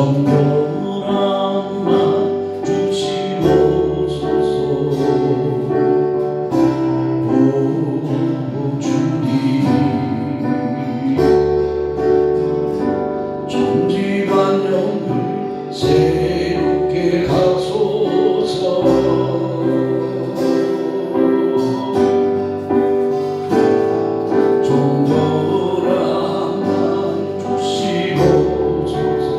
정결함만 주시옵소서. 오 주님, 천지만영을 새롭게 하소서. 정결함만 주시옵소서.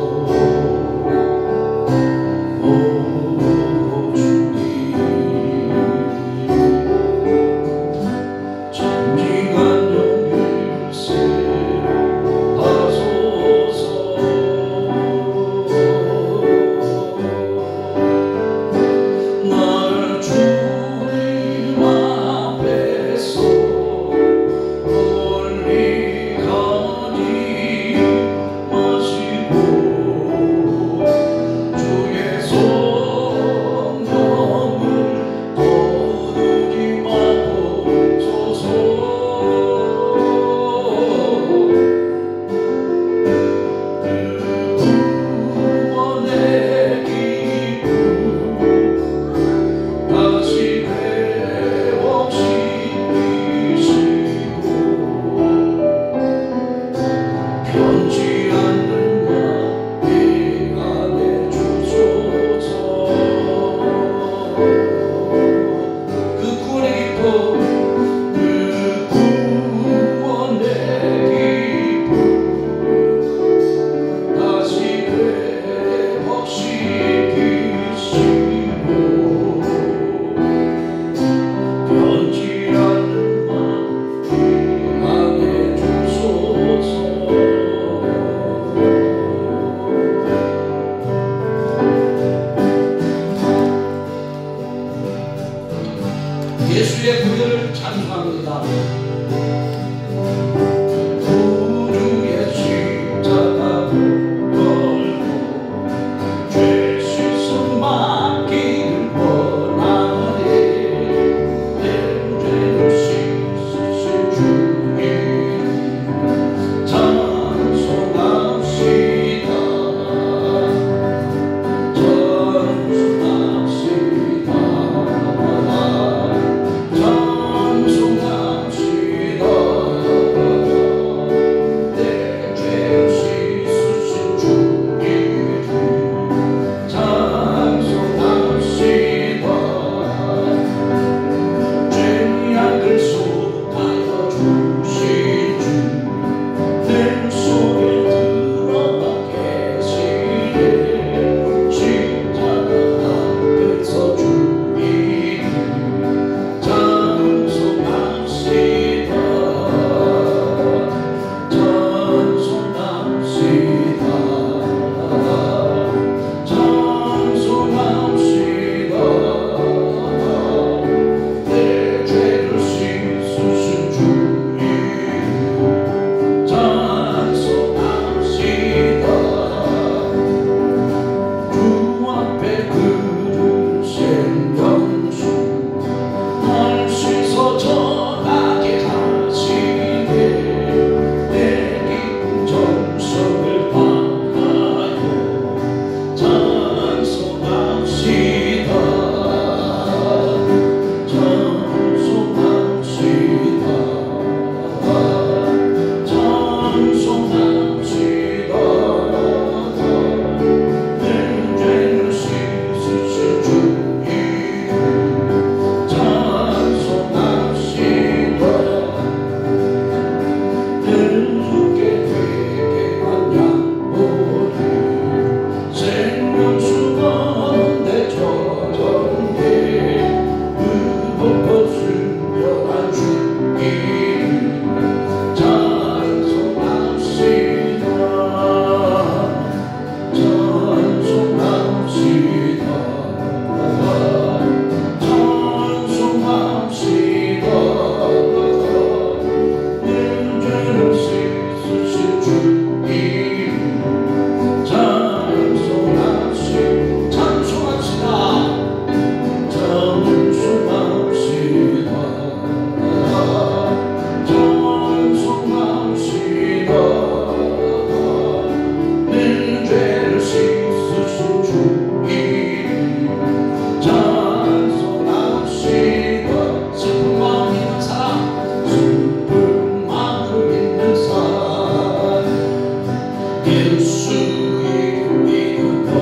예수의 이름으로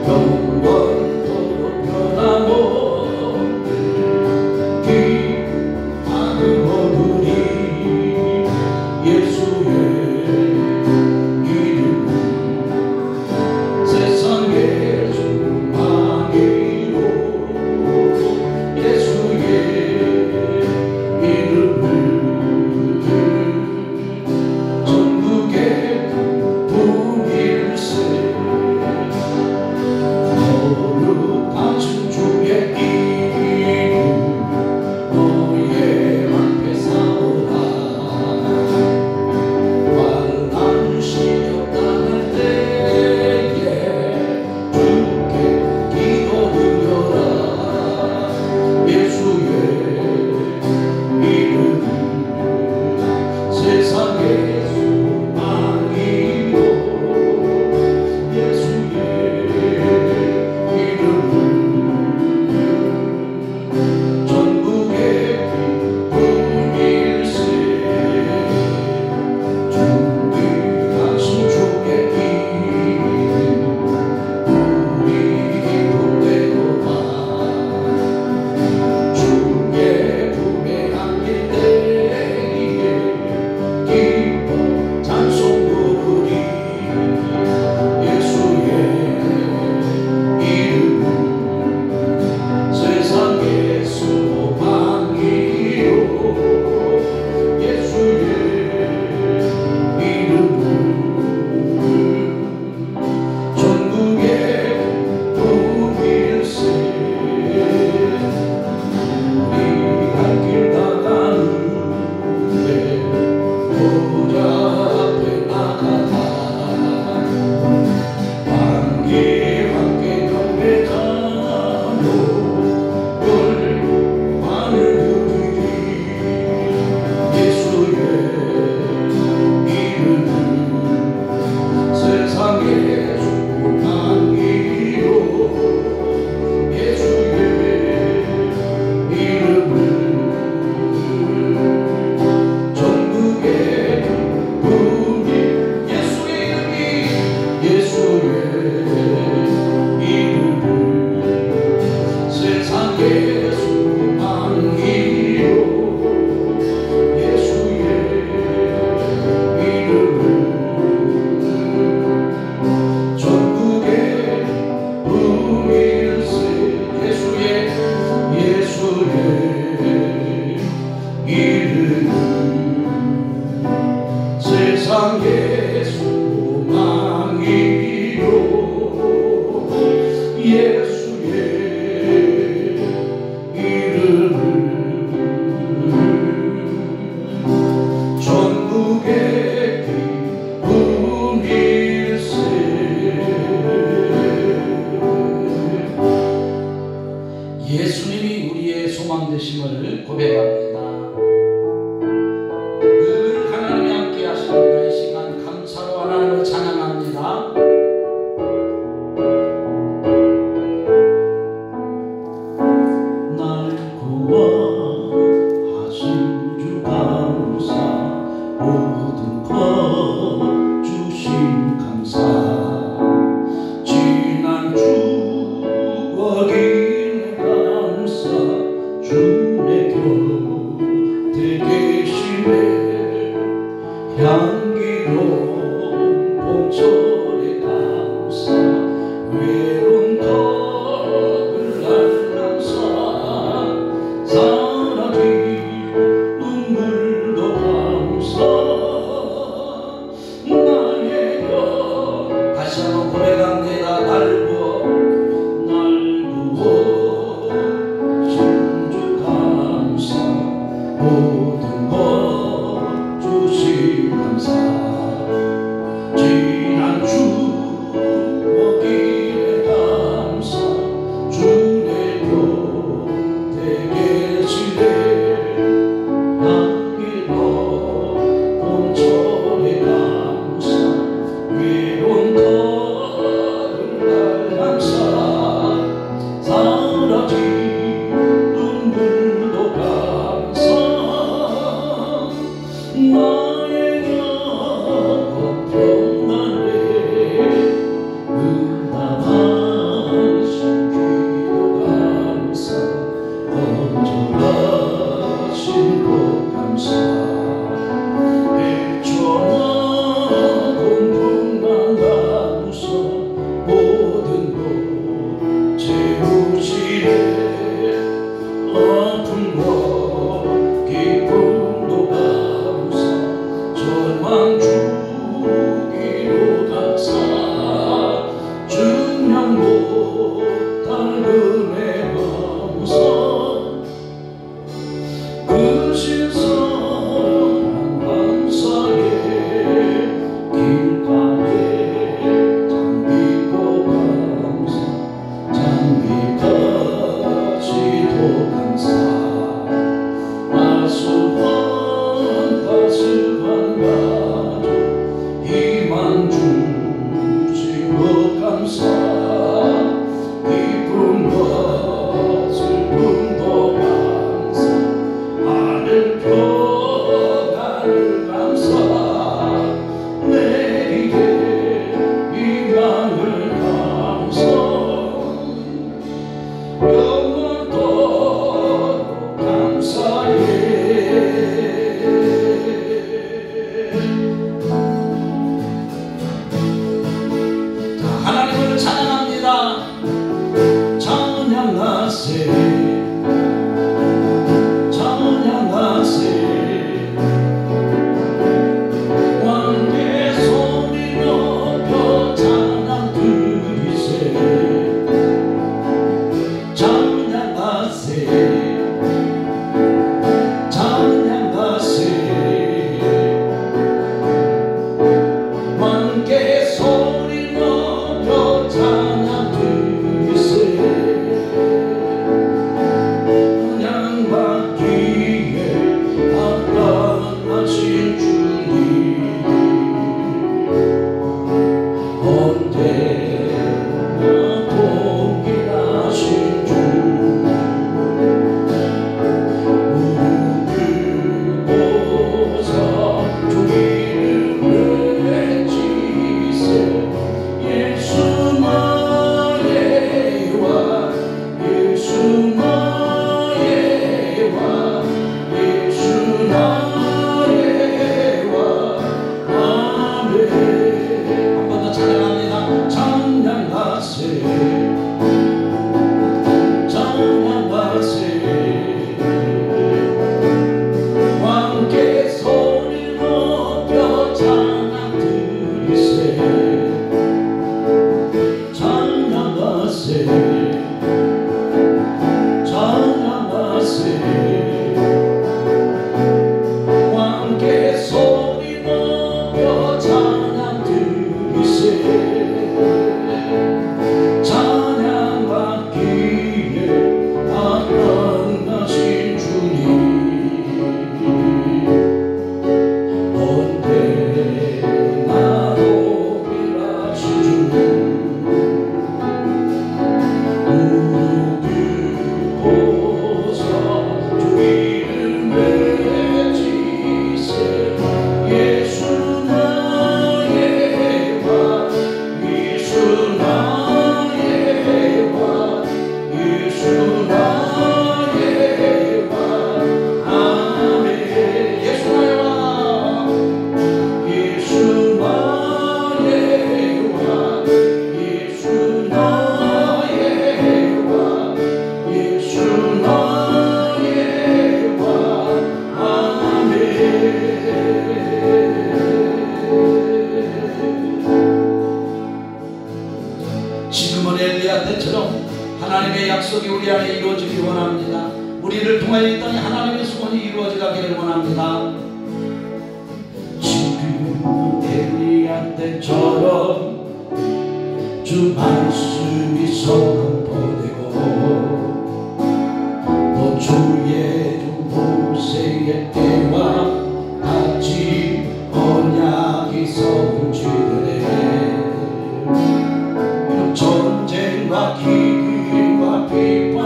영원토록 변함없는 그 많은 어른이 예수의 이름 세상의 소망이로 예수의 이름을 전국에 하나님의 약속이 우리 안에 이루어지길 원합니다. 우리를 통하여 이 땅에 하나님의 소원이 이루어지기를 원합니다. 지금 엘리야 때처럼 주 말씀이 선포되고 또 주의 모세의 때와 같이 언약이 성취되네. 전쟁과 기근과 비판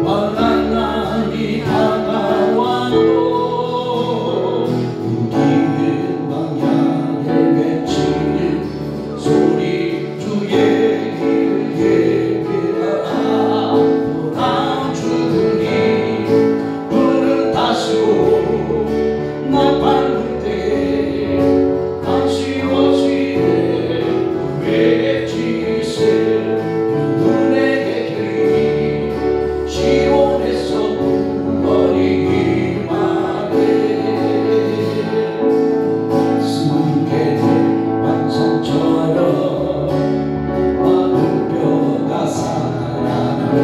환난이 다가와도 우리는 방향을 외치는 소리 주의 길을 예배하라. 돌아주니 불을 다시고 나 밟을 때 다시 오시네. 외치세 눈에게 길이 시온에서 구원이 임하네. 승계는 환상처럼 마른 뼈가 살아나며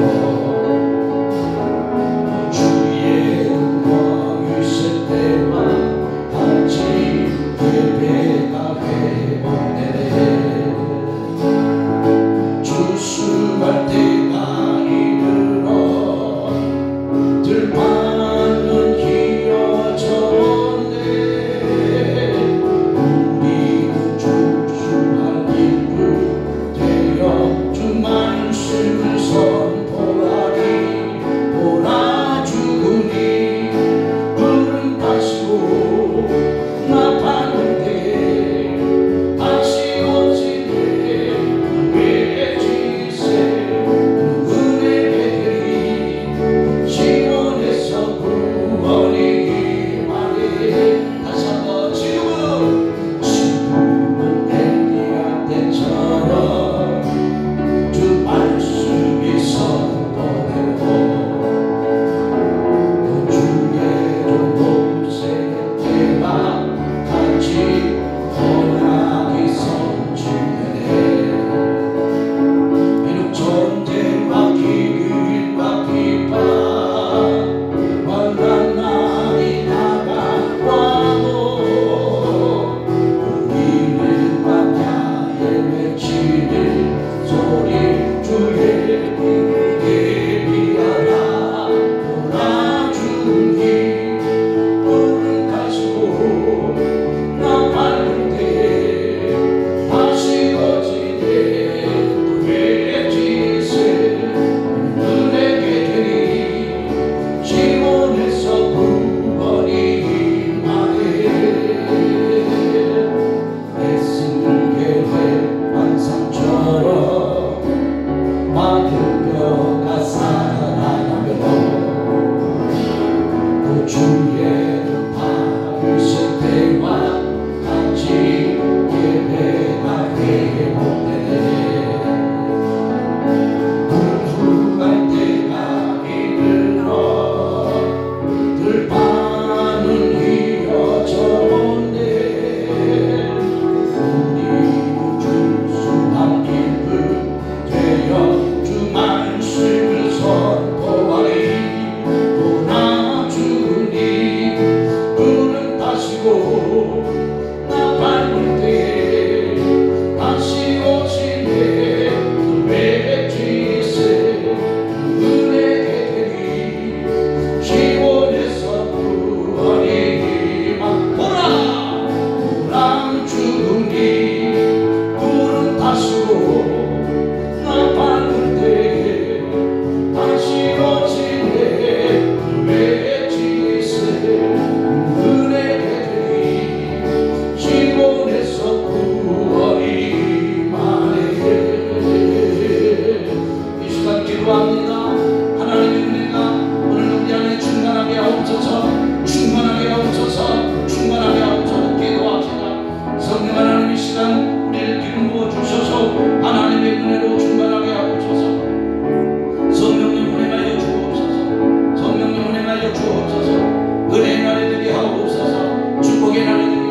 주의 눈과 유세 때와 같이 예배가 회복되네. 주수할 때가 이르러 들판은 휘어졌네. 우리는 주수할 일부 되어 주 말씀을 선포하리. 돌아주니 불은 다시고 나 밟을 때 다시 오지네. 외치세 눈에게 길이 시온에서 구원이 임하네. 다시 한번 지금은 엘리야 때처럼 주 말씀이 선포되고 또 주의 종 모세의 때와 같이 언약이 성취되네. 비록 전쟁과 기근과 비판 환난이 다가와도 우리는 광야에 외치는 소리 주의 길을 예비하라. 돌아주니 불을 다시고 나 밟을 때 다시 오지네. 외치세 눈에게 길이 시온에서 구원이 임하네. 애쓰게 환상처럼 마른 뼈가 살아나며 또 주의 바르실 때와 같이 예배가 회복되네. 분수할 때가 이르러 들판은 휘어졌네. 우리는 준수한 일부 되어 주 말씀을 선포하리. 돌아주니 불은 다시고 나 밟을 때 다시 오시네. 외치세 눈에게 길이 시온에서 구원이 임하노라. 돌아주니 불은 다시고 나 밟을 때 다시 오시네. 외치세 눈에게 길이 시온에서 구원이 임하네. 이 시간 기도합니다. 하나님의 은혜가 오늘 우리 안에 충만하게 하옵소서. 충만하게 하옵소서. 충만하게 하옵소서. 기도합시다. 성령 하나님 이 시간 우리를 기름 부어 주셔서 하나님의 은혜로 충만하게 하옵소서. 성령님 은혜하여 주옵소서. 성령님 은혜하여 주옵소서. 은혜의 날이 되게 하옵소서. 축복의 날이 되게 하옵소서.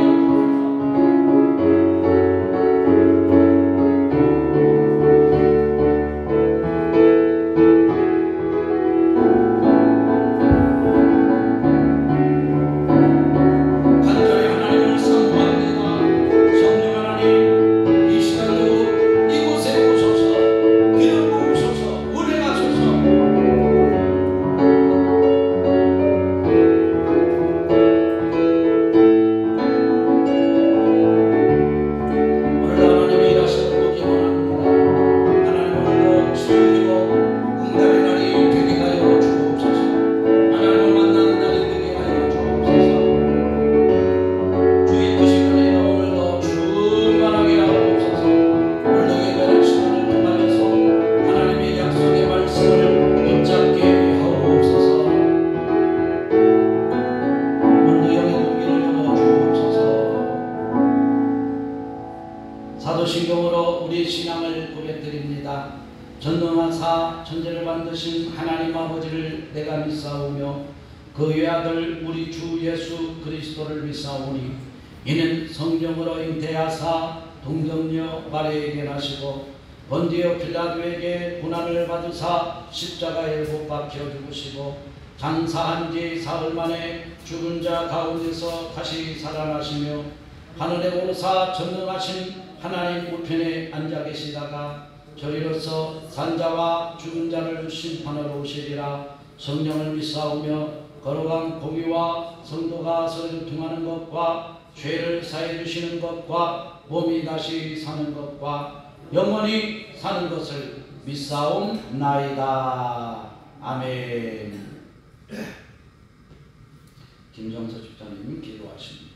사도신경으로 우리 신앙을 고백드립니다. 전능하사 천지를 만드신 하나님 아버지를 내가 믿사오며 그 외아들 우리 주 예수 그리스도를 믿사오니 이는 성령으로 잉태하사 동정녀 마리아에게 나시고 본디오 필라도에게 고난을 받으사 십자가에 못 박혀 죽으시고 장사한 지 사흘 만에 죽은 자 가운데서 다시 살아나시며 하늘에 오르사 전능하신 하나님 우편에 앉아 계시다가 저리로서 산자와 죽은 자를 심판하러 오시리라. 성령을 믿사오며 거룩한 공의와 성도가 서로 통하는 것과 죄를 사해 주시는 것과 몸이 다시 사는 것과 영원히 사는 것을 믿사옵나이다. 아멘. 김정서 집사님 기도하십니다.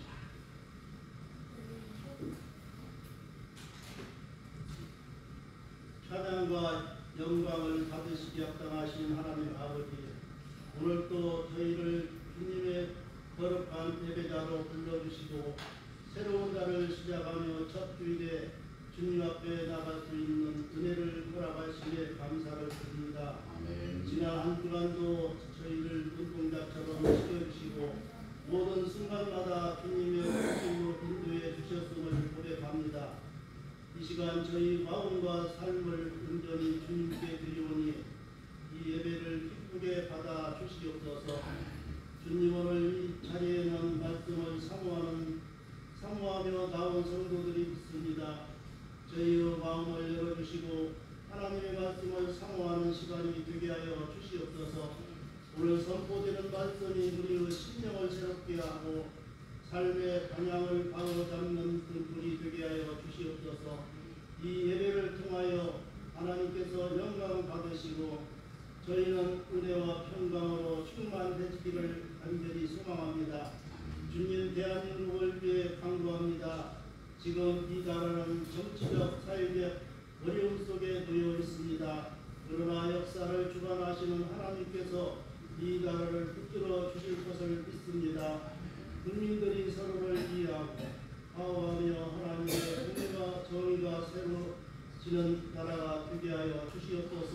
찬양과 영광을 받으시기 합당하신 하나님 아버지, 오늘도 저희를 주님의 거룩한 예배자로 불러주시고 새로운 달을 시작하며 첫 주일에 주님 앞에 나갈 수 있는 은혜를 허락하시기에 감사를 드립니다. 아멘. 지난 한 주간도 저희를 눈동자처럼 지켜주시고 모든 순간마다 주님의 말씀으로 인도해 주셨음을 고백합니다. 이 시간 저희 마음과 삶을 온전히 주님께 드리오니 이 예배를 기쁘게 받아 주시옵소서. 주님, 오늘 이 자리에는 말씀을 사모하며 나온 성도들이 있습니다. 저희의 마음을 열어주시고 하나님의 말씀을 사모하는 시간이 되게 하여 주시옵소서. 오늘 선포되는 말씀이 우리의 심령을 새롭게 하고 삶의 방향을 바로잡는 분이 되게 하여 주시옵소서. 이 예배를 통하여 하나님께서 영광을 받으시고 저희는 은혜와 평강으로 충만해지기를 간절히 소망합니다. 주님, 대한민국을 위해 간구합니다. 지금 이 나라는 정치적, 사회적 어려움 속에 놓여 있습니다. 그러나 역사를 주관하시는 하나님께서 이 나라를 붙들어 주실 것을 믿습니다. 국민들이 서로를 이해하고 화합하며 하나님의 은혜와 정의가 세워지는 나라가 되게 하여 주시옵소서.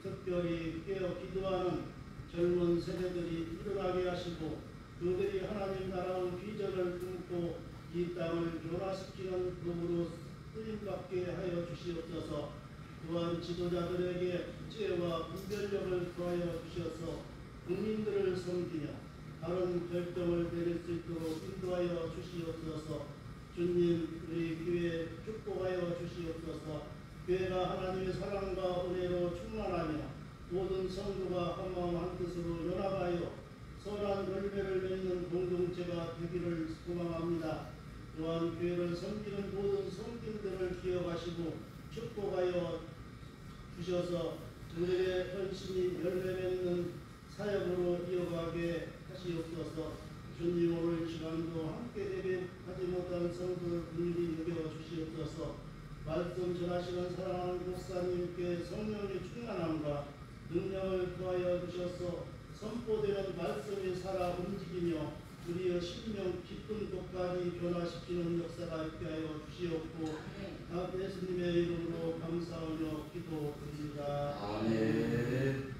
특별히 깨어 기도하는 젊은 세대들이 일어나게 하시고 그들이 하나님 나라의 비전을 품고 이 땅을 변화시키는 도구로 쓰임받게 하여 주시옵소서. 또한 지도자들에게 지혜와 분별력을 더하여 주셔서 국민들을 섬기며 바른 결정을 내릴 수 있도록 인도하여 주시옵소서. 주님, 우리 교회 축복하여 주시옵소서. 교회가 하나님의 사랑과 은혜로 충만하며 모든 성도가 한마음 한뜻으로 연합하여 선한 열매를 맺는 공동체가 되기를 소망합니다. 또한 교회를 섬기는 모든 성도들을 기억하시고 축복하여 주셔서 그들의 헌신이 열매 맺는 사역으로 이어가게 하시옵소서. 주님, 오늘 시간도 함께 예배하지 못한 성도를 긍휼히 여겨 주시옵소서. 말씀 전하시는 사랑하는 목사님께 성령의 충만함과 능력을 더하여 주셔서 선포되는 말씀이 살아 움직이며 우리의 심령 깊은 곳까지 변화시키는 역사가 있게 하여 주시옵고 예수님의 이름으로 감사하며 기도드립니다. 아멘.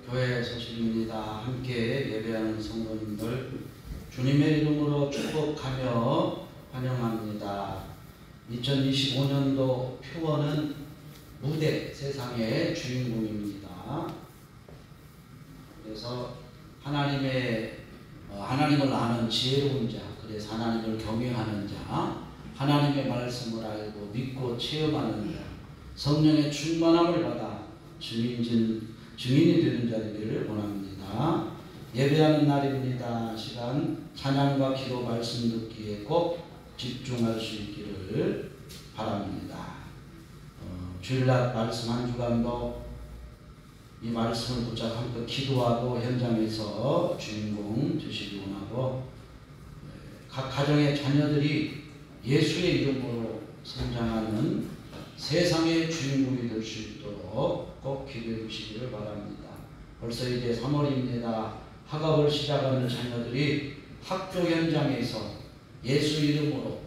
교회 소식입니다. 함께 예배하는 성도님들 주님의 이름으로 축복하며 환영합니다. 2025년도 표어는 무대, 세상의 주인공입니다. 그래서 하나님을 아는 지혜로운 자, 그래서 하나님을 경외하는 자, 하나님의 말씀을 알고 믿고 체험하는 자, 성령의 충만함을 받아 증인이 되는 자들을 원합니다. 예배하는 날입니다. 시간 찬양과 기도 말씀 듣기에 꼭 집중할 수 있기를 바랍니다. 주일날 말씀 한 주간도 이 말씀을 붙잡고 함께 기도하고 현장에서 주인공 되시기 원하고 각 가정의 자녀들이 예수의 이름으로 성장하는 세상의 주인공이 될 수 있도록 꼭 기도해 주시기를 바랍니다. 벌써 이제 3월입니다. 학업을 시작하는 자녀들이 학교 현장에서 예수 이름으로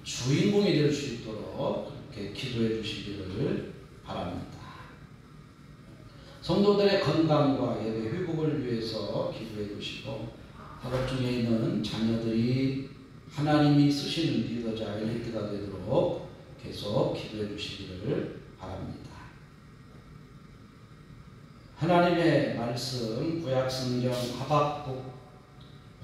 주인공이 될 수 있도록 그렇게 기도해 주시기를 바랍니다. 성도들의 건강과 예배 회복을 위해서 기도해 주시고, 학업 중에 있는 자녀들이 하나님이 쓰시는 리더자 엘리트가 되도록 계속 기도해 주시기를 바랍니다. 하나님의 말씀 구약성경 하박국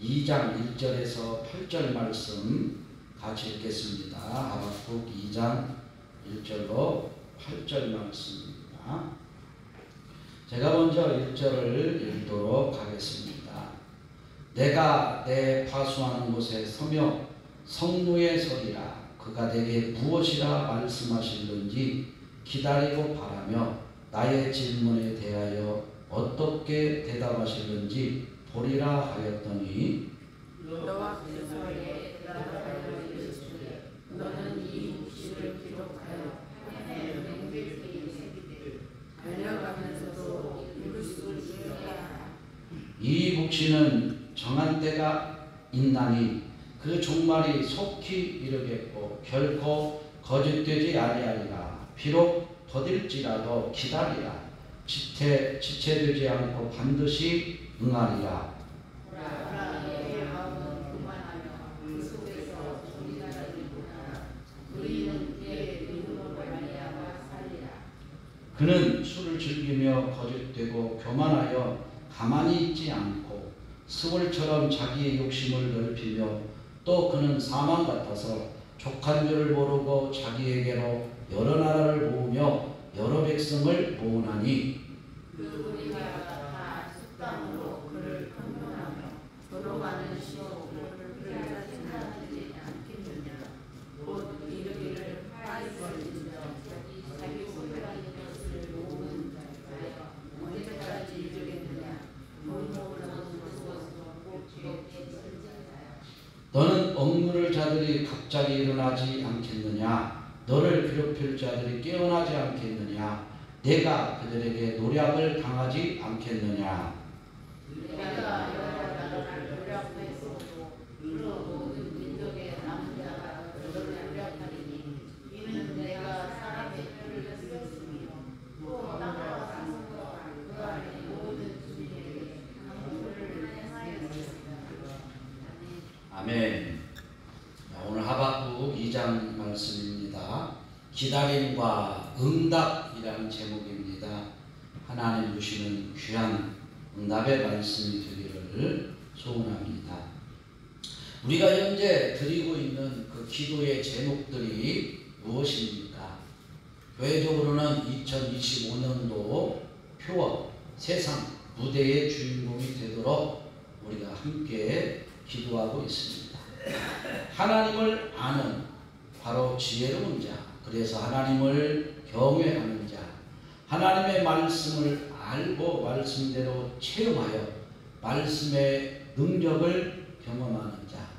2장 1절에서 8절 말씀 같이 읽겠습니다. 하박국 2장 1절로 8절 말씀입니다. 제가 먼저 1절을 읽도록 하겠습니다. 내가 내 파수하는 곳에 서며 성루에 서리라. 그가 내게 무엇이라 말씀하실는지 기다리고 바라며 나의 질문에 대하여 어떻게 대답하실는지 보리라 하였더니, 여호와께서의 대답하여 이르시되 너는 이 묵시를 기록하여 하나님의 명백히 새기되 달려가면서도 읽을 수 있게 하라. 이 묵시는 정한 때가 있나니 그 종말이 속히 이르겠고 결코 거짓되지 아니하리라. 비록 더딜지라도 기다리라. 지체되지 않고 반드시 응하리라. 나의 마음은 교만하며 그 속에서 우리나라들보다 우리는 그의 믿음으로 말미암아 살리라. 그는 술을 즐기며 거짓되고 교만하여 가만히 있지 않고 스월처럼 자기의 욕심을 넓히며, 또 그는 사망 같아서 족한 줄을 모르고 자기에게로 여러 나라를 모으며 여러 백성을 모으나니, 우리가 다 습관으로 그를 평론하며 조롱하는 시로 그를 불자진하지 않겠느냐. 곧 이르기를 하이설진저 자기 소유하는 것을 모으는 자여 언제까지 이르겠느냐. 돈 모으려는 무서워서 꼭 기억해 선지자야. 너는 억누를 자들이 갑자기 일어나지 않겠느냐. 너를 괴롭힐 자들이 깨어나지 않겠느냐. 내가 그들에게 노략을 당하지 않겠느냐. 내가 여러 나라를 노략하였어도 그 모든 민족의 남은 자가 너를 노략하리니 이는 내가 사람의 뼈를 쓰였으며 또 땅과 산성과 그 안에 모든 주민에게 강물을 행하였습니다. 아멘. 오늘 하박국 2장 말씀입니다. 기다림과 응답이라는 제목입니다. 하나님 주시는 귀한 응답의 말씀이 되기를 소원합니다. 우리가 현재 드리고 있는 그 기도의 제목들이 무엇입니까? 교회적으로는 2025년도 표어 세상 무대의 주인공이 되도록 우리가 함께 기도하고 있습니다. 하나님을 아는 바로 지혜로운 자, 그래서 하나님을 경외하는 자, 하나님의 말씀을 알고 말씀대로 체험하여 말씀의 능력을 경험하는 자,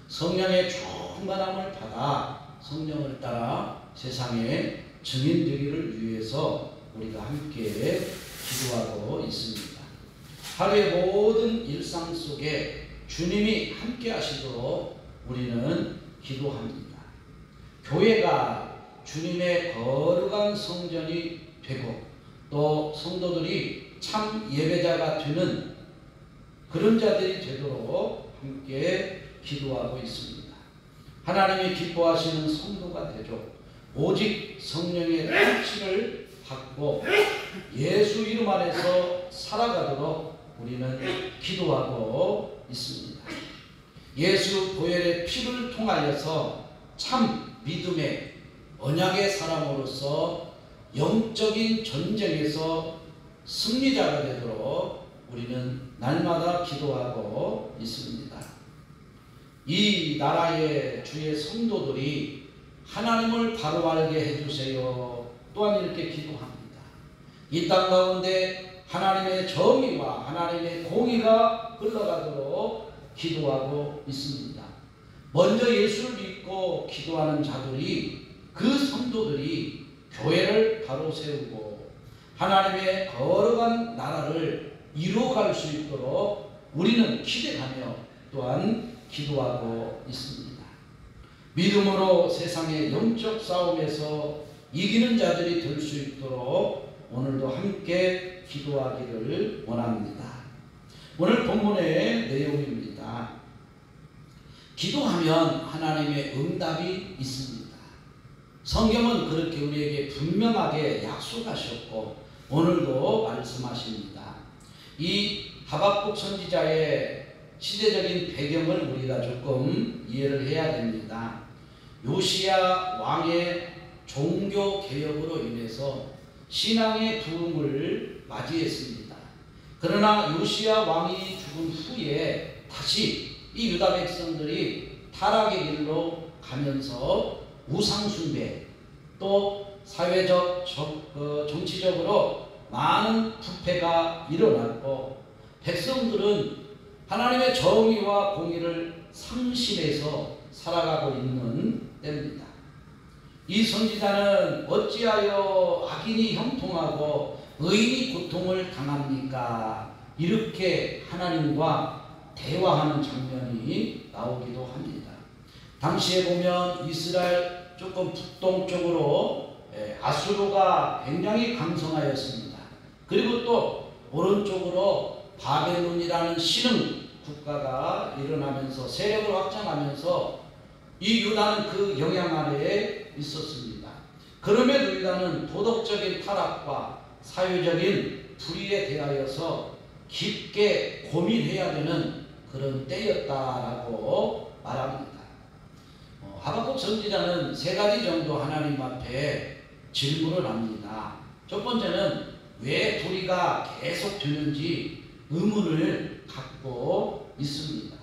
성령의 충만함을 받아 성령을 따라 세상에 증인되기를 위해서 우리가 함께 기도하고 있습니다. 하루의 모든 일상 속에 주님이 함께 하시도록 우리는 기도합니다. 교회가 주님의 거룩한 성전이 되고 또 성도들이 참 예배자가 되는 그런 자들이 되도록 함께 기도하고 있습니다. 하나님이 기뻐하시는 성도가 되죠. 오직 성령의 통치를 받고 예수 이름 안에서 살아가도록 우리는 기도하고 있습니다. 예수 보혈의 피를 통하여서 참 믿음의 언약의 사람으로서 영적인 전쟁에서 승리자가 되도록 우리는 날마다 기도하고 있습니다. 이 나라의 주의 성도들이 하나님을 바로 알게 해주세요. 또한 이렇게 기도합니다. 이 땅 가운데 하나님의 정의와 하나님의 공의가 흘러가도록 기도하고 있습니다. 먼저 예수를 믿고 믿고 기도하는 자들이, 그 성도들이 교회를 바로 세우고 하나님의 거룩한 나라를 이루어갈 수 있도록 우리는 기대하며 또한 기도하고 있습니다. 믿음으로 세상의 영적 싸움에서 이기는 자들이 될 수 있도록 오늘도 함께 기도하기를 원합니다. 오늘 본문의 내용입니다. 기도하면 하나님의 응답이 있습니다. 성경은 그렇게 우리에게 분명하게 약속하셨고 오늘도 말씀하십니다. 이 하박국 선지자의 시대적인 배경을 우리가 조금 이해를 해야 됩니다. 요시야 왕의 종교 개혁으로 인해서 신앙의 부흥을 맞이했습니다. 그러나 요시야 왕이 죽은 후에 다시 이 유다 백성들이 타락의 길로 가면서 우상숭배, 또 사회적, 정치적으로 많은 부패가 일어났고 백성들은 하나님의 정의와 공의를 상심해서 살아가고 있는 때입니다. 이 선지자는 어찌하여 악인이 형통하고 의인이 고통을 당합니까? 이렇게 하나님과 대화하는 장면이 나오기도 합니다. 당시에 보면 이스라엘 조금 북동쪽으로 아수르가 굉장히 강성하였습니다. 그리고 또 오른쪽으로 바벨론이라는 신흥 국가가 일어나면서 세력을 확장하면서 이 유다는 그 영향 아래에 있었습니다. 그럼에도 유다는 도덕적인 타락과 사회적인 불의에 대하여서 깊게 고민해야 되는 그런 때였다라고 말합니다. 하박국 선지자는 세 가지 정도 하나님 앞에 질문을 합니다. 첫 번째는 왜 불의가 계속 되는지 의문을 갖고 있습니다.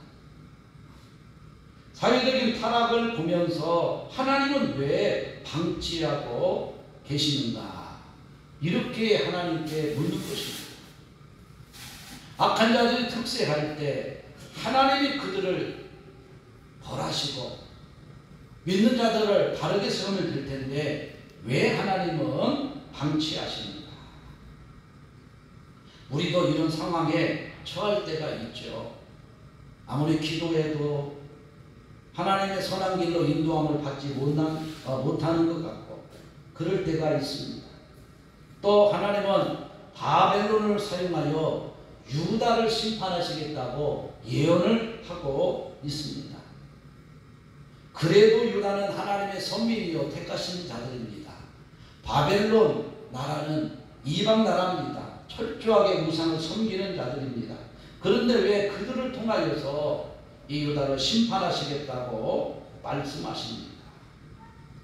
사회적인 타락을 보면서 하나님은 왜 방치하고 계시는가? 이렇게 하나님께 묻는 것입니다. 악한 자들이 특세할 때 하나님이 그들을 벌하시고 믿는 자들을 바르게 세우면 될 텐데 왜 하나님은 방치하십니까? 우리도 이런 상황에 처할 때가 있죠. 아무리 기도해도 하나님의 선한 길로 인도함을 받지 못하는 것 같고 그럴 때가 있습니다. 또 하나님은 바벨론을 사용하여 유다를 심판하시겠다고 예언을 하고 있습니다. 그래도 유다는 하나님의 선민이요 택하신 자들입니다. 바벨론 나라는 이방 나라입니다. 철저하게 우상을 섬기는 자들입니다. 그런데 왜 그들을 통하여서 이 유다를 심판하시겠다고 말씀하십니까?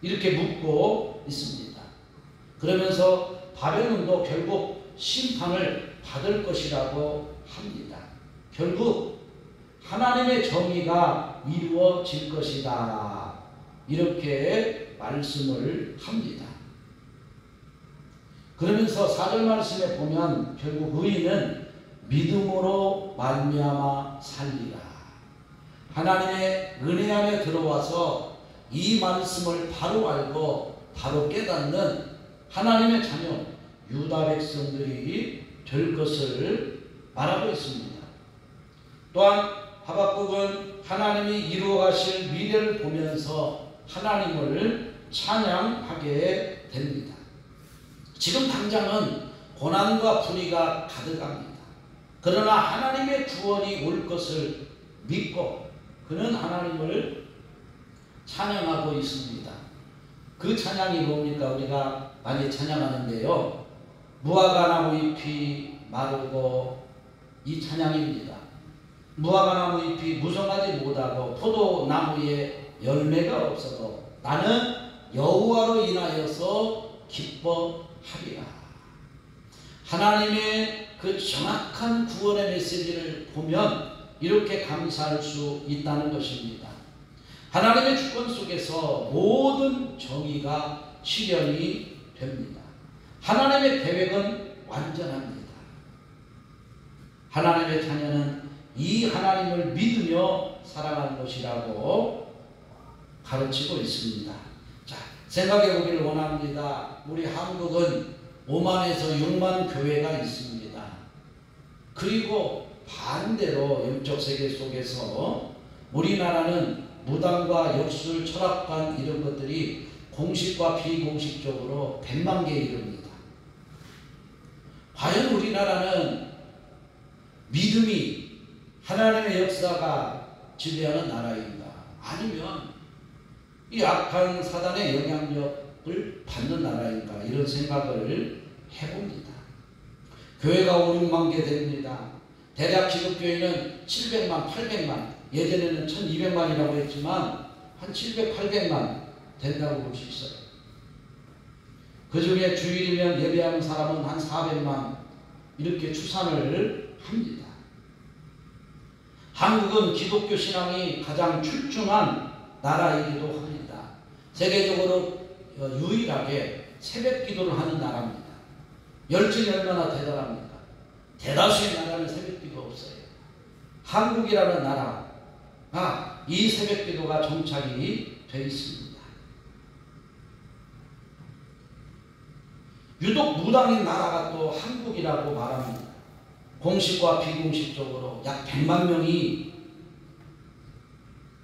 이렇게 묻고 있습니다. 그러면서 바벨론도 결국 심판을 받을 것이라고 합니다. 결국 하나님의 정의가 이루어질 것이다. 이렇게 말씀을 합니다. 그러면서 4절 말씀에 보면 결국 의인은 믿음으로 말미암아 살리라. 하나님의 은혜 안에 들어와서 이 말씀을 바로 알고 바로 깨닫는 하나님의 자녀 유다 백성들이 될 것을 말하고 있습니다. 또한 하박국은 하나님이 이루어가실 미래를 보면서 하나님을 찬양하게 됩니다. 지금 당장은 고난과 불의가 가득합니다. 그러나 하나님의 구원이 올 것을 믿고 그는 하나님을 찬양하고 있습니다. 그 찬양이 뭡니까? 우리가 많이 찬양하는데요. 무화과나무 잎이 마르고 이 찬양입니다. 무화과나무 잎이 무성하지 못하고 포도나무에 열매가 없어도 나는 여호와로 인하여서 기뻐하리라. 하나님의 그 정확한 구원의 메시지를 보면 이렇게 감사할 수 있다는 것입니다. 하나님의 주권 속에서 모든 정의가 실현이 됩니다. 하나님의 계획은 완전합니다. 하나님의 자녀는 이 하나님을 믿으며 살아가는 것이라고 가르치고 있습니다. 자, 생각해 보기를 원합니다. 우리 한국은 5만에서 6만 교회가 있습니다. 그리고 반대로 영적 세계 속에서 우리나라는 무당과 역술, 철학관 이런 것들이 공식과 비공식적으로 100만 개에 이릅니다. 과연 우리나라는 믿음이 하나님의 역사가 지배하는 나라인가? 아니면 이 악한 사단의 영향력을 받는 나라인가? 이런 생각을 해봅니다. 교회가 5, 6만 개 됩니다. 대략 기독교인은 700만, 800만, 예전에는 1200만이라고 했지만 한 700, 800만 된다고 볼 수 있어요. 그 중에 주일이면 예배하는 사람은 한 400만 이렇게 추산을 합니다. 한국은 기독교 신앙이 가장 출중한 나라이기도 합니다. 세계적으로 유일하게 새벽 기도를 하는 나라입니다. 열정이 얼마나 대단합니까? 대다수의 나라는 새벽 기도 없어요. 한국이라는 나라가 이 새벽 기도가 정착이 되어 있습니다. 유독 무당인 나라가 또 한국이라고 말합니다. 공식과 비공식적으로 약 100만 명이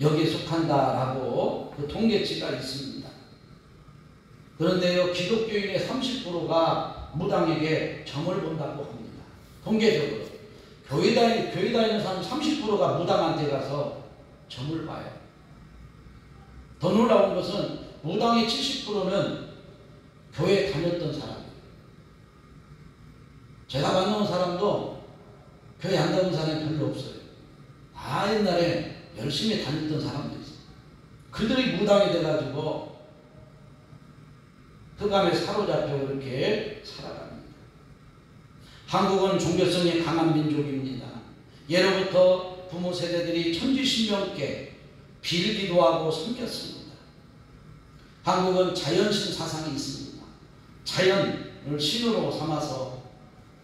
여기에 속한다라고 그 통계치가 있습니다. 그런데요, 기독교인의 30%가 무당에게 점을 본다고 합니다. 통계적으로. 교회 다니는 사람 30%가 무당한테 가서 점을 봐요. 더 놀라운 것은 무당의 70%는 교회에 다녔던 사람이에요. 제가 만나온 사람도 교회 안 다닌 사람이 별로 없어요. 다 옛날에 열심히 다녔던 사람들이 있어요. 그들이 무당이 돼가지고 흑암에 사로잡혀 그렇게 살아갑니다. 한국은 종교성이 강한 민족입니다. 예로부터 부모 세대들이 천지신명께 빌기도 하고 섬겼습니다. 한국은 자연신 사상이 있습니다. 자연을 신으로 삼아서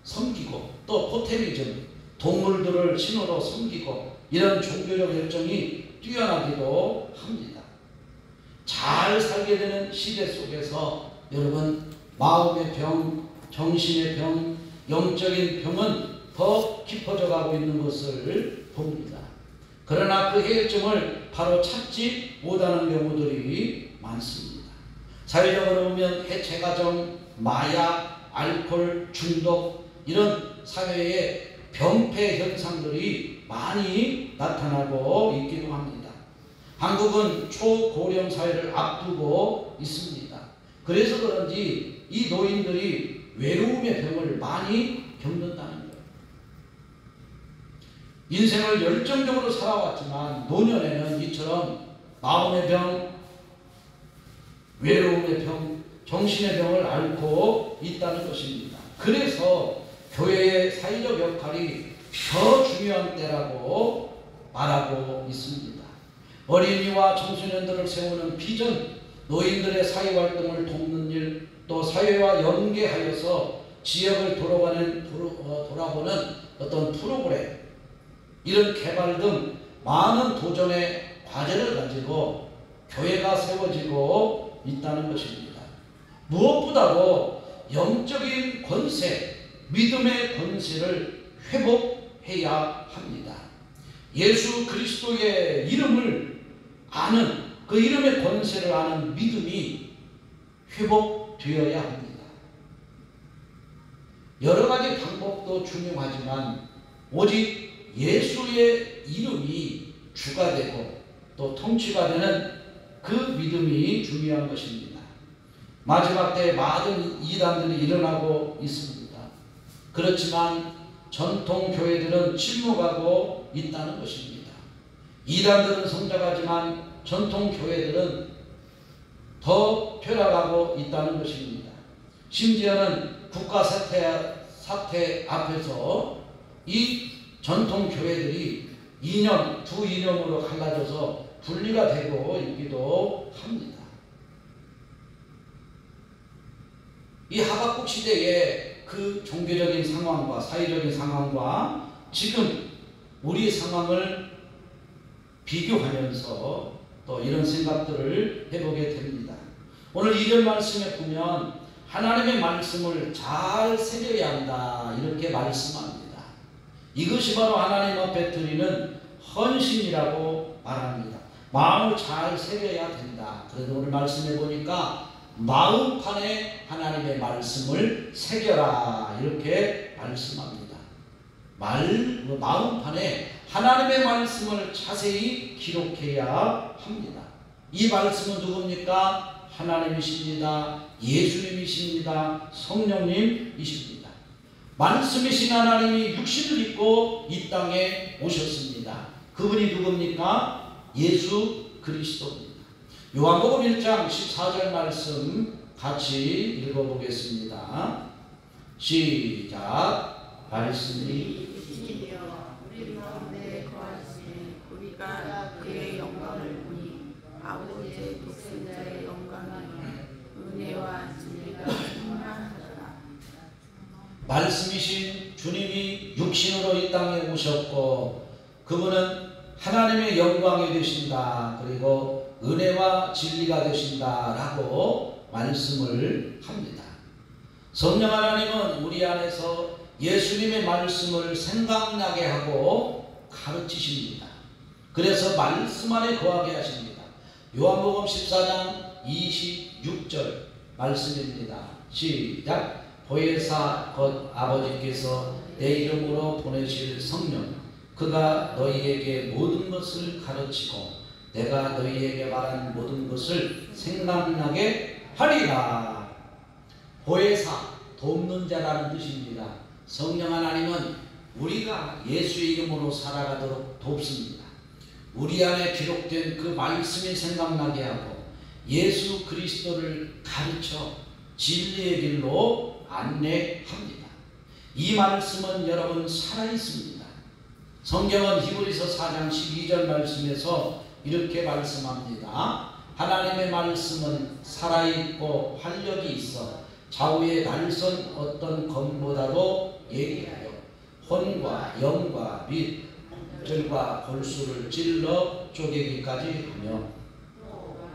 섬기고 또 포테미즘, 동물들을 신으로 섬기고 이런 종교적 열정이 뛰어나기도 합니다. 잘 살게 되는 시대 속에서 여러분 마음의 병, 정신의 병, 영적인 병은 더 깊어져 가고 있는 것을 봅니다. 그러나 그 해결점을 바로 찾지 못하는 경우들이 많습니다. 사회적으로 보면 해체가정, 마약, 알코올, 중독 이런 사회의 병폐 현상들이 많이 나타나고 있기도 합니다. 한국은 초고령 사회를 앞두고 있습니다. 그래서 그런지 이 노인들이 외로움의 병을 많이 겪는다는 거예요. 인생을 열정적으로 살아왔지만 노년에는 이처럼 마음의 병, 외로움의 병, 정신의 병을 앓고 있다는 것입니다. 그래서 교회의 사회적 역할이 더 중요한 때라고 말하고 있습니다. 어린이와 청소년들을 세우는 비전, 노인들의 사회활동을 돕는 일, 또 사회와 연계하여서 지역을 돌아보는 어떤 프로그램, 이런 개발 등 많은 도전의 과제를 가지고 교회가 세워지고 있다는 것입니다. 무엇보다도 영적인 권세, 믿음의 권세를 회복해야 합니다. 예수 그리스도의 이름을 아는, 그 이름의 권세를 아는 믿음이 회복되어야 합니다. 여러 가지 방법도 중요하지만 오직 예수의 이름이 주가 되고 또 통치가 되는 그 믿음이 중요한 것입니다. 마지막 때 많은 이단들이 일어나고 있습니다. 그렇지만 전통 교회들은 침묵하고 있다는 것입니다. 이단들은 성장하지만 전통 교회들은 더 쇠락하고 있다는 것입니다. 심지어는 국가 사태 앞에서 이 전통 교회들이 이념, 두 이념으로 갈라져서 분리가 되고 있기도 합니다. 이 하박국 시대의 그 종교적인 상황과 사회적인 상황과 지금 우리 상황을 비교하면서 또 이런 생각들을 해보게 됩니다. 오늘 2절 말씀에 보면 하나님의 말씀을 잘 새겨야 한다 이렇게 말씀합니다. 이것이 바로 하나님 앞에 드리는 헌신이라고 말합니다. 마음을 잘 새겨야 된다. 그래도 오늘 말씀해 보니까 마음판에 하나님의 말씀을 새겨라 이렇게 말씀합니다. 마음판에 하나님의 말씀을 자세히 기록해야 합니다. 이 말씀은 누굽니까? 하나님이십니다. 예수님이십니다. 성령님이십니다. 말씀이신 하나님이 육신을 입고 이 땅에 오셨습니다. 그분이 누굽니까? 예수 그리스도입니다. 요한복음 1장 14절 말씀 같이 읽어보겠습니다. 시작. 말씀이 우리 가운데 거하시니 우리가 그의 영광을 보니 아버지의 독생자의 영광이요 은혜와 진리가 충만하더라. 말씀이신 주님이 육신으로 이 땅에 오셨고 그분은 하나님의 영광이 되신다. 그리고 은혜와 진리가 되신다라고 말씀을 합니다. 성령 하나님은 우리 안에서 예수님의 말씀을 생각나게 하고 가르치십니다. 그래서 말씀 안에 거하게 하십니다. 요한복음 14장 26절 말씀입니다. 시작. 보혜사 곧 아버지께서 내 이름으로 보내실 성령 그가 너희에게 모든 것을 가르치고 내가 너희에게 말한 모든 것을 생각나게 하리라. 보혜사, 돕는 자라는 뜻입니다. 성령 하나님은 우리가 예수의 이름으로 살아가도록 돕습니다. 우리 안에 기록된 그 말씀이 생각나게 하고 예수 그리스도를 가르쳐 진리의 길로 안내합니다. 이 말씀은 여러분 살아있습니다. 성경은 히브리서 4장 12절 말씀에서 이렇게 말씀합니다. 하나님의 말씀은 살아있고 활력이 있어 좌우에 날선 어떤 검보다도 예리하여 혼과 영과 및 혈과 골수를 찔러 쪼개기까지 하며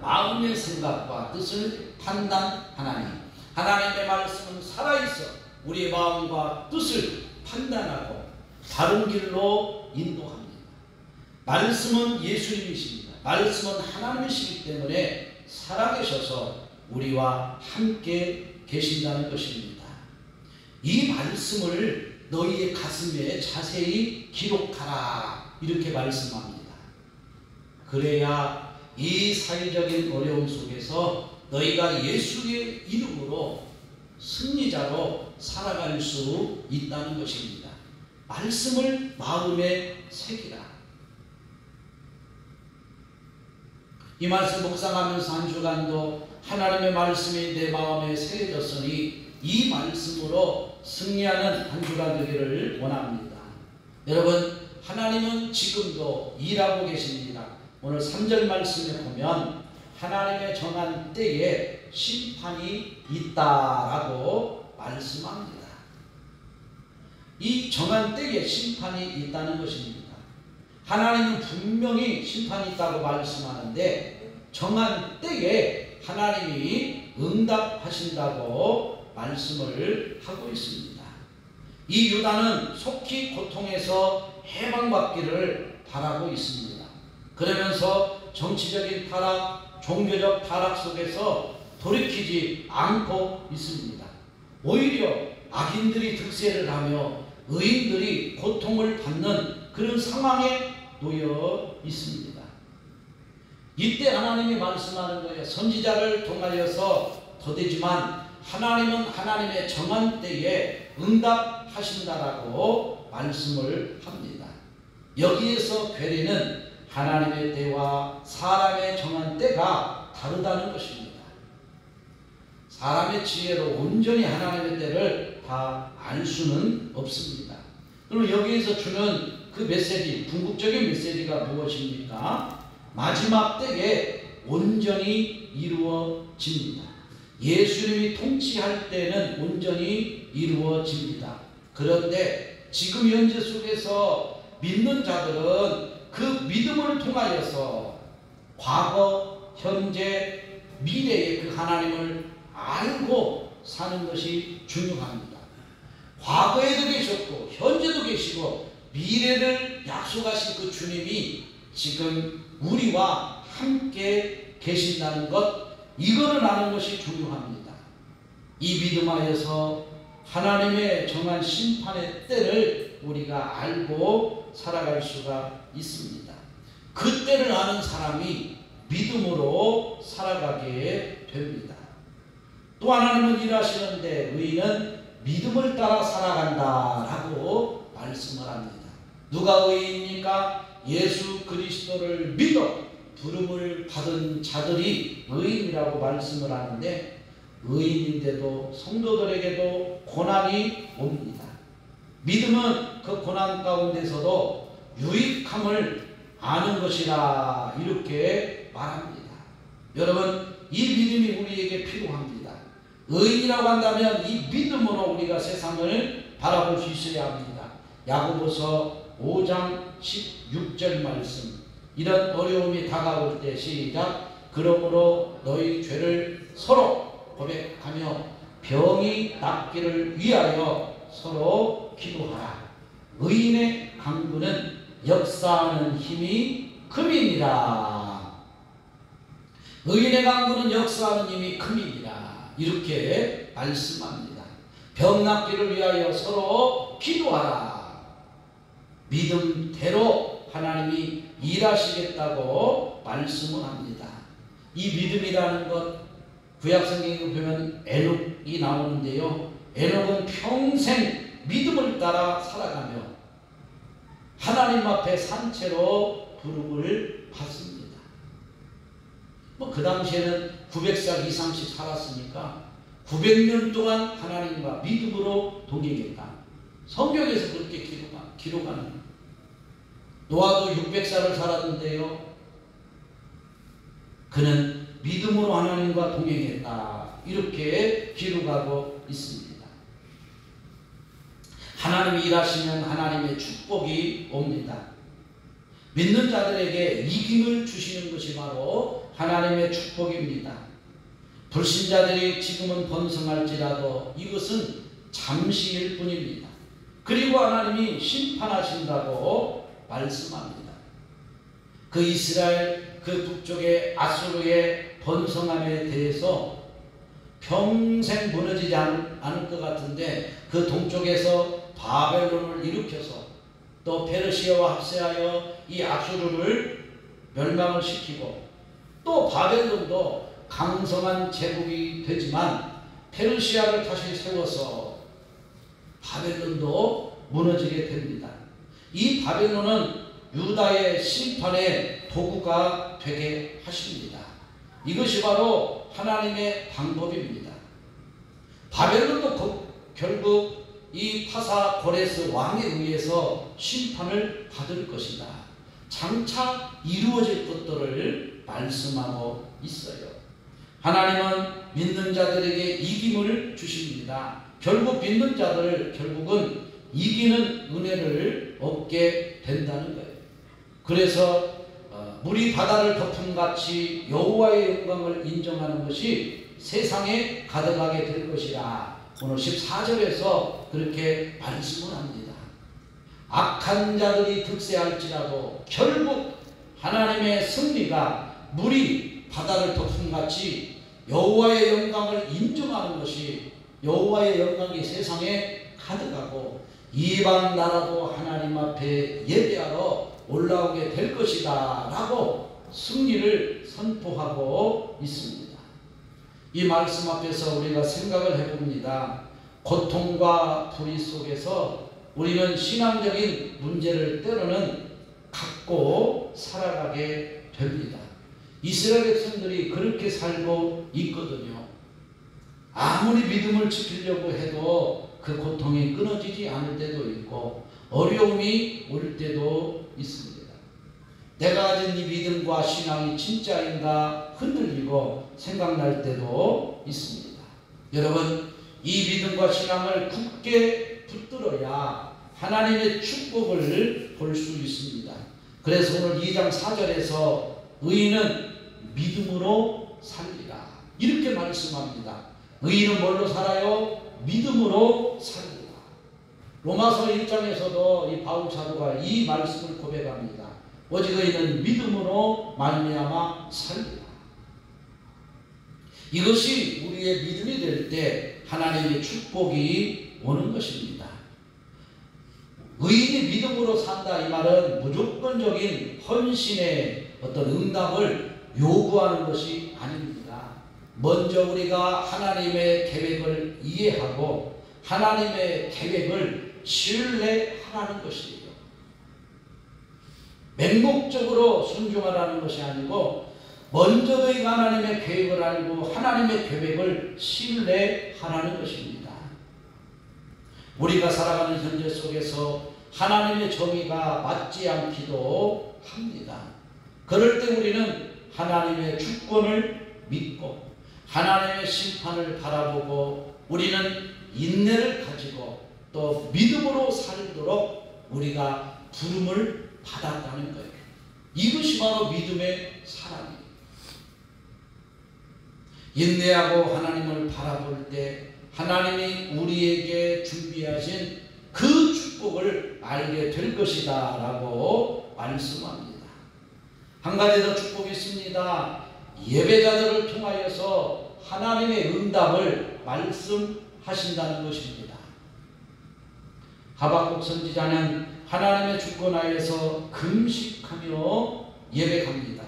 마음의 생각과 뜻을 판단하나니 하나님의 말씀은 살아있어 우리의 마음과 뜻을 판단하고 바른 길로 인도합니다. 말씀은 예수님이십니다. 말씀은 하나님이시기 때문에 살아계셔서 우리와 함께 계신다는 것입니다. 이 말씀을 너희의 가슴에 자세히 기록하라 이렇게 말씀합니다. 그래야 이 사회적인 어려움 속에서 너희가 예수의 이름으로 승리자로 살아갈 수 있다는 것입니다. 말씀을 마음에 새기라. 이 말씀 묵상하면서 한 주간도 하나님의 말씀이 내 마음에 새겨졌으니 이 말씀으로 승리하는 한 주간 되기를 원합니다. 여러분, 하나님은 지금도 일하고 계십니다. 오늘 3절 말씀에 보면 하나님의 정한 때에 심판이 있다라고 말씀합니다. 이 정한 때에 심판이 있다는 것입니다. 하나님은 분명히 심판이 있다고 말씀하는데 정한 때에 하나님이 응답하신다고 말씀을 하고 있습니다. 이 유다는 속히 고통에서 해방받기를 바라고 있습니다. 그러면서 정치적인 타락, 종교적 타락 속에서 돌이키지 않고 있습니다. 오히려 악인들이 득세를 하며 의인들이 고통을 받는 그런 상황에 놓여 있습니다. 이때 하나님이 말씀하는 거예요. 선지자를 통하여서 더되지만 하나님은 하나님의 정한 때에 응답하신다라고 말씀을 합니다. 여기에서 괴리는 하나님의 때와 사람의 정한 때가 다르다는 것입니다. 사람의 지혜로 온전히 하나님의 때를 다 알 수는 없습니다. 그럼 여기에서 주는 그 메시지, 궁극적인 메시지가 무엇입니까? 마지막 때에 온전히 이루어집니다. 예수님이 통치할 때는 온전히 이루어집니다. 그런데 지금 현재 속에서 믿는 자들은 그 믿음을 통하여서 과거, 현재, 미래의 그 하나님을 알고 사는 것이 중요합니다. 과거에도 계셨고 현재도 계시고 미래를 약속하신 그 주님이 지금 우리와 함께 계신다는 것, 이거를 아는 것이 중요합니다. 이 믿음하여서 하나님의 정한 심판의 때를 우리가 알고 살아갈 수가 있습니다. 그 때를 아는 사람이 믿음으로 살아가게 됩니다. 또 하나님은 일하시는데 의인은 믿음을 따라 살아간다라고 말씀을 합니다. 누가 의인입니까? 예수 그리스도를 믿어 부름을 받은 자들이 의인이라고 말씀을 하는데, 의인인데도 성도들에게도 고난이 옵니다. 믿음은 그 고난 가운데서도 유익함을 아는 것이라 이렇게 말합니다. 여러분, 이 믿음이 우리에게 필요합니다. 의인이라고 한다면 이 믿음으로 우리가 세상을 바라볼 수 있어야 합니다. 야고보서 5장 16절 말씀, 이런 어려움이 다가올 때 시작. 그러므로 너희 죄를 서로 고백하며 병이 낫기를 위하여 서로 기도하라. 의인의 강구는 역사하는 힘이 큼이니라. 의인의 강구는 역사하는 힘이 큼이니라. 이렇게 말씀합니다. 병 낫기를 위하여 서로 기도하라. 믿음대로 하나님이 일하시겠다고 말씀을 합니다. 이 믿음이라는 것, 구약성경에 보면 에녹이 나오는데요. 에녹은 평생 믿음을 따라 살아가며 하나님 앞에 산채로 부름을 받습니다. 그 당시에는 900살 이상씩 살았으니까 900년 동안 하나님과 믿음으로 동행했다. 성경에서 그렇게 기록하는. 노아도 600살을 살았는데요. 그는 믿음으로 하나님과 동행했다. 이렇게 기록하고 있습니다. 하나님이 일하시면 하나님의 축복이 옵니다. 믿는 자들에게 이김을 주시는 것이 바로 하나님의 축복입니다. 불신자들이 지금은 번성할지라도 이것은 잠시일 뿐입니다. 그리고 하나님이 심판하신다고 말씀합니다. 그 이스라엘 그 북쪽의 아수르의 번성함에 대해서 평생 무너지지 않을 것 같은데, 그 동쪽에서 바벨론을 일으켜서 또 페르시아와 합세하여 이 아수르를 멸망을 시키고, 또 바벨론도 강성한 제국이 되지만 페르시아를 다시 세워서 바벨론도 무너지게 됩니다. 이 바벨론은 유다의 심판의 도구가 되게 하십니다. 이것이 바로 하나님의 방법입니다. 바벨론도 결국 이 파사 고레스 왕에 의해서 심판을 받을 것이다. 장차 이루어질 것들을 말씀하고 있어요. 하나님은 믿는 자들에게 이김을 주십니다. 결국 믿는 자들 결국은 이기는 은혜를 얻게 된다는 거예요. 그래서 물이 바다를 덮음같이 여호와의 영광을 인정하는 것이 세상에 가득하게 될 것이라 오늘 14절에서 그렇게 말씀을 합니다. 악한 자들이 득세할지라도 결국 하나님의 승리가 물이 바다를 덮음같이 여호와의 영광을 인정하는 것이, 여호와의 영광이 세상에 가득하고 이방 나라도 하나님 앞에 예배하러 올라오게 될 것이다 라고 승리를 선포하고 있습니다. 이 말씀 앞에서 우리가 생각을 해봅니다. 고통과 불의 속에서 우리는 신앙적인 문제를 때로는 갖고 살아가게 됩니다. 이스라엘 백성들이 그렇게 살고 있거든요. 아무리 믿음을 지키려고 해도 그 고통이 끊어지지 않을 때도 있고 어려움이 올 때도 있습니다. 내가 가진 이 믿음과 신앙이 진짜인가 흔들리고 생각날 때도 있습니다. 여러분, 이 믿음과 신앙을 굳게 붙들어야 하나님의 축복을 볼 수 있습니다. 그래서 오늘 2장 4절에서 의인은 믿음으로 살리라. 이렇게 말씀합니다. 의인은 뭘로 살아요? 믿음으로 살리라. 로마서 1장에서도 이 바울 사도가 이 말씀을 고백합니다. 오직 의인은 믿음으로 말미암아 살리라. 이것이 우리의 믿음이 될 때 하나님의 축복이 오는 것입니다. 의인이 믿음으로 산다, 이 말은 무조건적인 헌신의 어떤 응답을 요구하는 것이 아닙니다. 먼저 우리가 하나님의 계획을 이해하고 하나님의 계획을 신뢰하라는 것이에요. 맹목적으로 순종하라는 것이 아니고 먼저 너희가 하나님의 계획을 알고 하나님의 계획을 신뢰하라는 것입니다. 우리가 살아가는 현재 속에서 하나님의 정의가 맞지 않기도 합니다. 그럴 때 우리는 하나님의 주권을 믿고 하나님의 심판을 바라보고 우리는 인내를 가지고 또 믿음으로 살도록 우리가 부름을 받았다는 거예요. 이것이 바로 믿음의 사랑이에요. 인내하고 하나님을 바라볼 때 하나님이 우리에게 준비하신 그 축복을 알게 될 것이다 라고 말씀합니다. 한 가지 더 축복이 있습니다. 예배자들을 통하여서 하나님의 응답을 말씀하신다는 것입니다. 하박국 선지자는 하나님의 주권하에서 금식하며 예배합니다.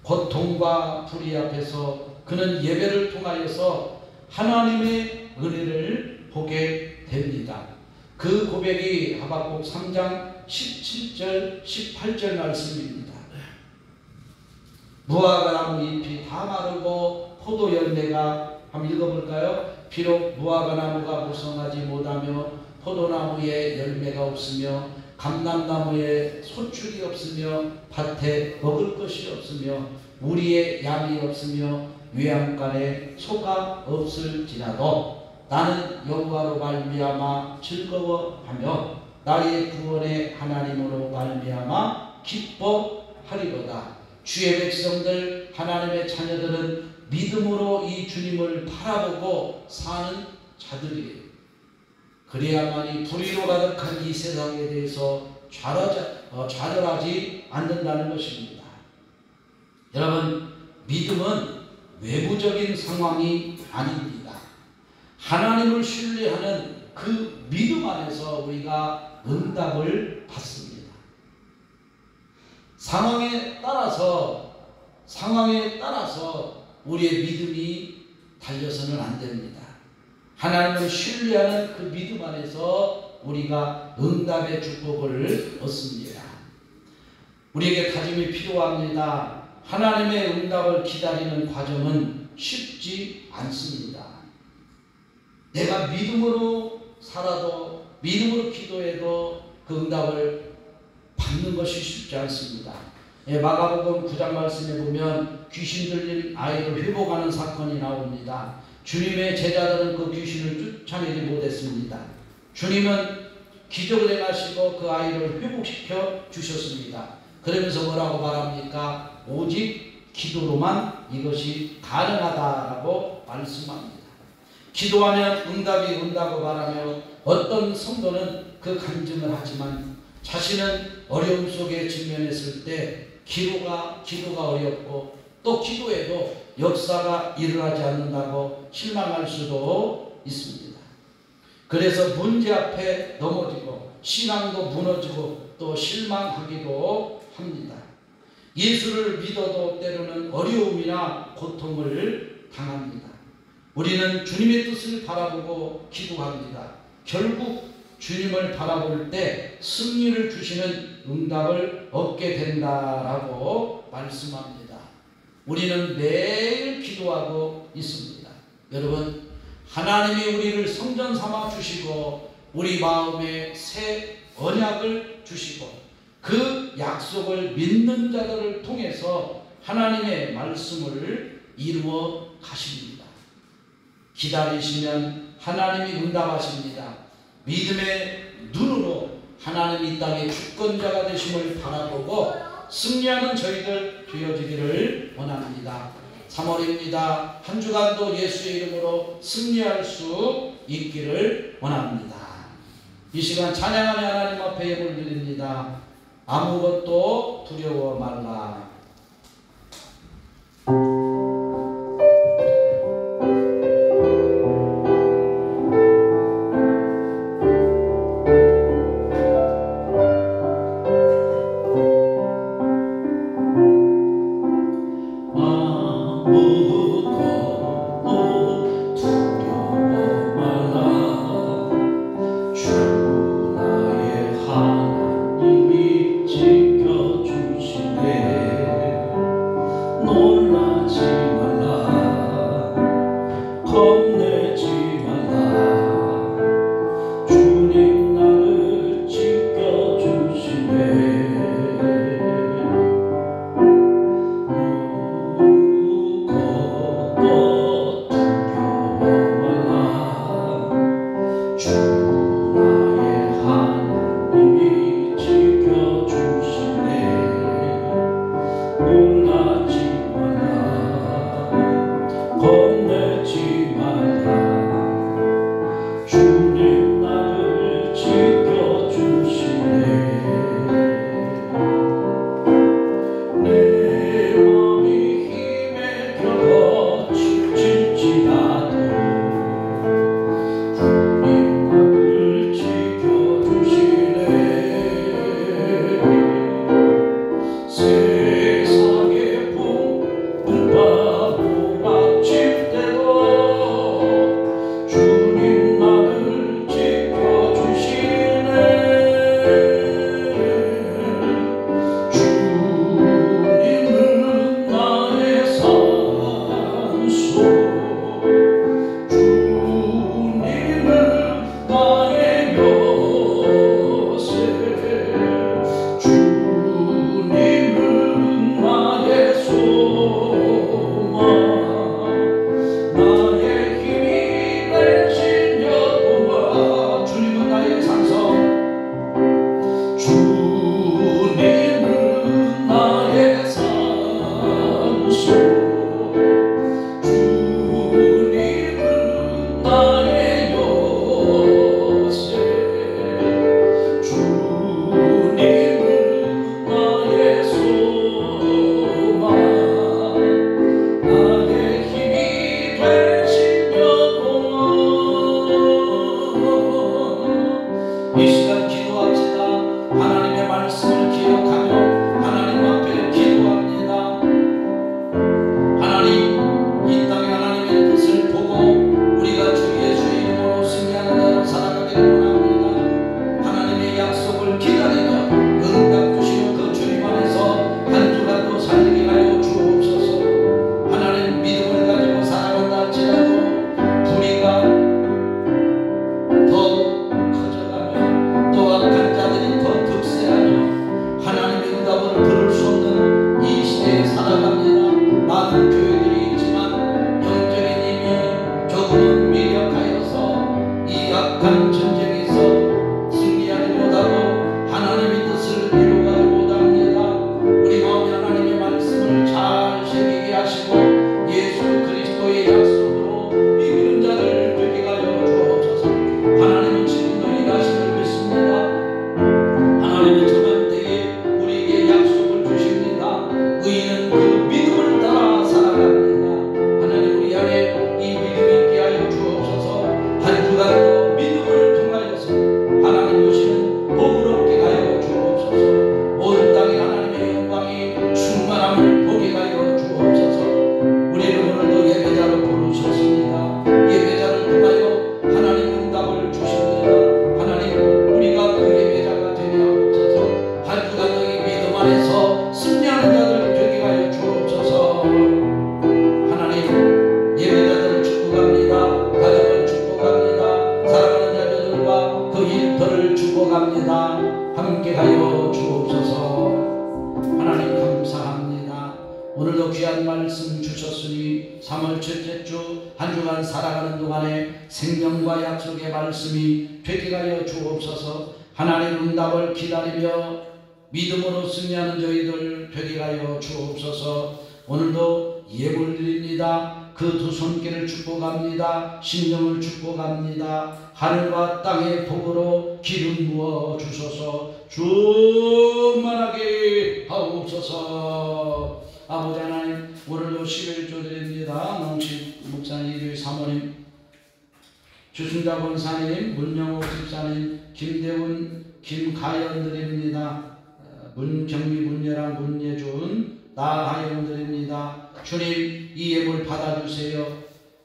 고통과 불의 앞에서 그는 예배를 통하여서 하나님의 은혜를 보게 됩니다. 그 고백이 하박국 3장 17절 18절 말씀입니다. 무화과 나무 잎이 다 마르고 포도 열매가, 한번 읽어볼까요? 비록 무화과 나무가 무성하지 못하며 포도나무에 열매가 없으며 감람나무에 소출이 없으며 밭에 먹을 것이 없으며 우리의 양이 없으며 외양간에 소가 없을지라도 나는 여호와로 말미암아 즐거워하며 나의 구원의 하나님으로 말미암아 기뻐하리로다. 주의 백성들, 하나님의 자녀들은 믿음으로 이 주님을 바라보고 사는 자들이에요. 그래야만이 불의로 가득한 이 세상에 대해서 좌절하지 않는다는 것입니다. 여러분, 믿음은 외부적인 상황이 아닙니다. 하나님을 신뢰하는 그 믿음 안에서 우리가 응답을 받습니다. 상황에 따라서 우리의 믿음이 달려서는 안 됩니다. 하나님을 신뢰하는 그 믿음 안에서 우리가 응답의 축복을 얻습니다. 우리에게 다짐이 필요합니다. 하나님의 응답을 기다리는 과정은 쉽지 않습니다. 내가 믿음으로 살아도, 믿음으로 기도해도 그 응답을 받는 것이 쉽지 않습니다. 마가복음 9장 말씀에 보면 귀신 들린 아이를 회복하는 사건이 나옵니다. 주님의 제자들은 그 귀신을 쫓아내지 못했습니다. 주님은 기적을 행하시고 그 아이를 회복시켜 주셨습니다. 그러면서 뭐라고 말합니까? 오직 기도로만 이것이 가능하다라고 말씀합니다. 기도하면 응답이 온다고 말하며 어떤 성도는 그 간증을 하지만 자신은 어려움 속에 직면했을 때 기도가 어렵고 또 기도해도 역사가 일어나지 않는다고 실망할 수도 있습니다. 그래서 문제 앞에 넘어지고 신앙도 무너지고 또 실망하기도 합니다. 예수를 믿어도 때로는 어려움이나 고통을 당합니다. 우리는 주님의 뜻을 바라보고 기도합니다. 결국 주님을 바라볼 때 승리를 주시는 응답을 얻게 된다라고 말씀합니다. 우리는 매일 기도하고 있습니다. 여러분, 하나님이 우리를 성전 삼아 주시고 우리 마음에 새 언약을 주시고 그 약속을 믿는 자들을 통해서 하나님의 말씀을 이루어 가십니다. 기다리시면 하나님이 응답하십니다. 믿음의 눈으로 하나님이 이 땅의 주권자가 되심을 바라보고 승리하는 저희들 되어지기를 원합니다. 3월입니다. 한 주간도 예수의 이름으로 승리할 수 있기를 원합니다. 이 시간 찬양하며 하나님 앞에 예물 드립니다. 아무것도 두려워 말라. 오늘도 귀한 말씀 주셨으니 3월 첫째 주 한 주간 살아가는 동안에 생명과 약속의 말씀이 되게 하여 주옵소서. 하나님 응답을 기다리며 믿음으로 승리하는 저희들 되게 하여 주옵소서. 오늘도 예물 드립니다. 그 두 손길을 축복합니다. 심령을 축복합니다. 하늘과 땅의 복으로 기름 부어 주소서. 충만하게 하옵소서. 아버지 하나님, 오늘도 11조 드립니다. 농식 목사님, 이주희 사모님, 주순자 권사님, 문영옥 집사님, 김대훈, 김가연 드립니다. 문경미, 문예랑, 문예준, 나하영 드립니다. 주님, 이 예물 받아주세요.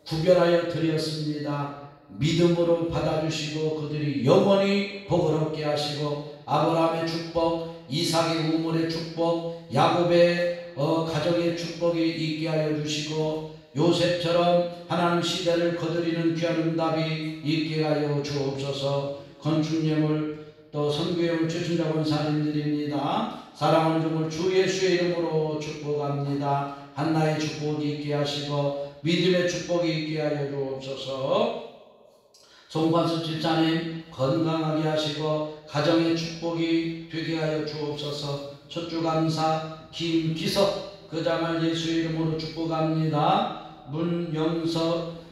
구별하여 드렸습니다. 믿음으로 받아주시고 그들이 영원히 복을 얻게 하시고 아브라함의 축복, 이삭의 우물의 축복, 야곱의 가정의 축복이 있게 하여 주시고 요셉처럼 하나님 시대를 거두리는 귀한 응답이 있게 하여 주옵소서. 건축예물 또 선교예물 주순자 권사님들입니다. 사랑하는 종을 주 예수의 이름으로 축복합니다. 한나의 축복이 있게 하시고 믿음의 축복이 있게 하여 주옵소서. 송관수 집사님 건강하게 하시고 가정의 축복이 되게 하여 주옵소서. 첫주감사 김기석 그자말 예수의 이름으로 축복합니다. 문영석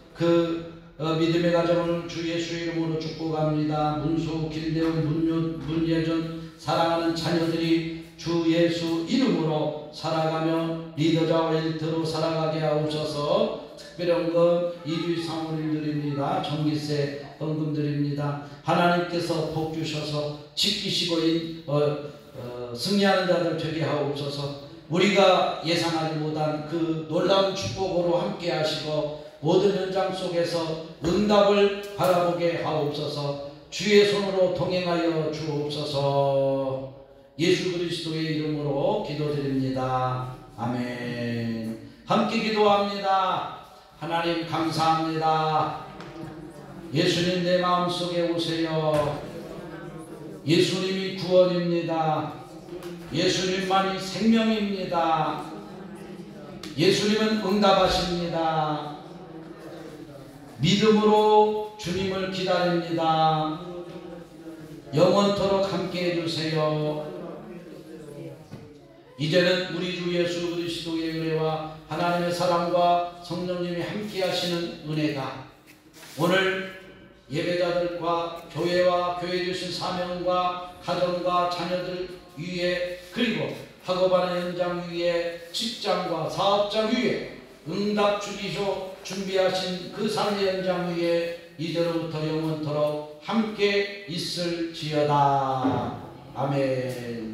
믿음의 가정을 주 예수의 이름으로 축복합니다. 문수 길대훈 문예준 사랑하는 자녀들이 주 예수 이름으로 살아가며 리더자와 일터로 살아가게 하옵소서. 특별연금 이주희 사모님 드립니다. 전기세 헌금 드립니다. 하나님께서 복 주셔서 지키시고 승리하는 자들 되게 하옵소서. 우리가 예상하지 못한 그 놀라운 축복으로 함께 하시고 모든 현장 속에서 응답을 바라보게 하옵소서. 주의 손으로 동행하여 주옵소서. 예수 그리스도의 이름으로 기도드립니다. 아멘. 함께 기도합니다. 하나님 감사합니다. 예수님 내 마음속에 오세요. 예수님이 구원입니다. 예수님만이 생명입니다. 예수님은 응답하십니다. 믿음으로 주님을 기다립니다. 영원토록 함께 해주세요. 이제는 우리 주 예수 그리스도의 은혜와 하나님의 사랑과 성령님이 함께 하시는 은혜가 오늘 예배자들과 교회와 교회 주신 사명과 가정과 자녀들 위에 그리고 학업하는 현장 위에 직장과 사업장 위에 응답 주기조 준비하신 그 삶의 현장 위에 이제로부터 영원토록 함께 있을지어다. 아멘.